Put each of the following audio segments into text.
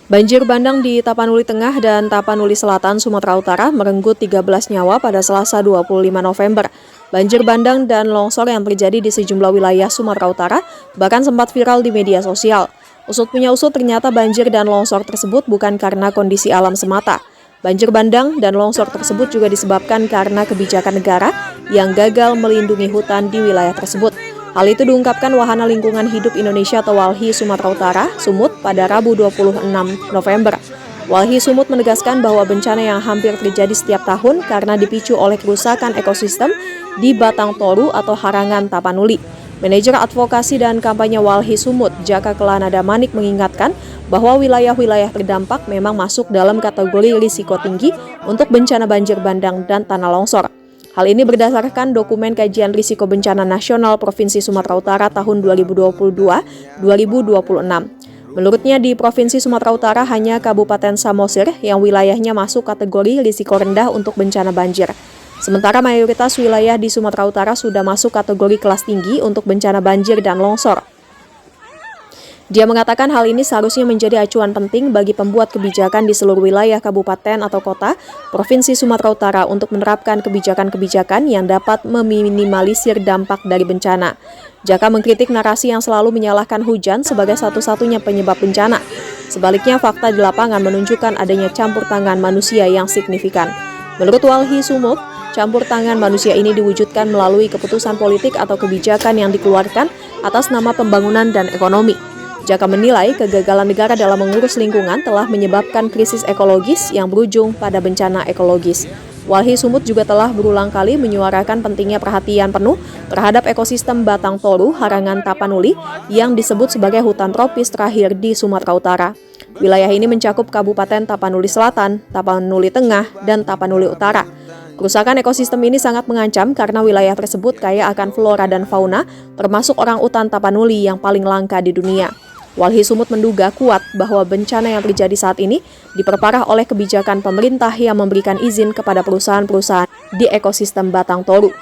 Banjir bandang di Tapanuli Tengah dan Tapanuli Selatan, Sumatera Utara merenggut 13 nyawa pada Selasa 25 November. Banjir bandang dan longsor yang terjadi di sejumlah wilayah Sumatera Utara bahkan sempat viral di media sosial. Usut punya usut, ternyata banjir dan longsor tersebut bukan karena kondisi alam semata. Banjir bandang dan longsor tersebut juga disebabkan karena kebijakan negara yang gagal melindungi hutan di wilayah tersebut. Hal itu diungkapkan Wahana Lingkungan Hidup Indonesia atau WALHI Sumatera Utara, Sumut, pada Rabu 26 November. WALHI Sumut menegaskan bahwa bencana yang hampir terjadi setiap tahun karena dipicu oleh kerusakan ekosistem di Batang Toru atau Harangan Tapanuli. Manajer Advokasi dan Kampanye WALHI Sumut, Jaka Kelana Damanik, mengingatkan bahwa wilayah-wilayah terdampak memang masuk dalam kategori risiko tinggi untuk bencana banjir bandang dan tanah longsor. Hal ini berdasarkan dokumen Kajian Risiko Bencana Nasional Provinsi Sumatera Utara tahun 2022-2026. Menurutnya, di Provinsi Sumatera Utara hanya Kabupaten Samosir yang wilayahnya masuk kategori risiko rendah untuk bencana banjir. Sementara mayoritas wilayah di Sumatera Utara sudah masuk kategori kelas tinggi untuk bencana banjir dan longsor. Dia mengatakan hal ini seharusnya menjadi acuan penting bagi pembuat kebijakan di seluruh wilayah kabupaten atau kota Provinsi Sumatera Utara untuk menerapkan kebijakan-kebijakan yang dapat meminimalisir dampak dari bencana. Jaka mengkritik narasi yang selalu menyalahkan hujan sebagai satu-satunya penyebab bencana. Sebaliknya, fakta di lapangan menunjukkan adanya campur tangan manusia yang signifikan. Menurut WALHI Sumut, campur tangan manusia ini diwujudkan melalui keputusan politik atau kebijakan yang dikeluarkan atas nama pembangunan dan ekonomi. Jaka menilai kegagalan negara dalam mengurus lingkungan telah menyebabkan krisis ekologis yang berujung pada bencana ekologis. WALHI Sumut juga telah berulang kali menyuarakan pentingnya perhatian penuh terhadap ekosistem Batang Toru, Harangan Tapanuli yang disebut sebagai hutan tropis terakhir di Sumatera Utara. Wilayah ini mencakup Kabupaten Tapanuli Selatan, Tapanuli Tengah, dan Tapanuli Utara. Kerusakan ekosistem ini sangat mengancam karena wilayah tersebut kaya akan flora dan fauna, termasuk orangutan Tapanuli yang paling langka di dunia. WALHI Sumut menduga kuat bahwa bencana yang terjadi saat ini diperparah oleh kebijakan pemerintah yang memberikan izin kepada perusahaan-perusahaan di ekosistem Batang Toru.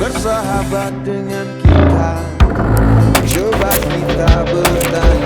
Bersahabat dengan kita, coba kita bertanya.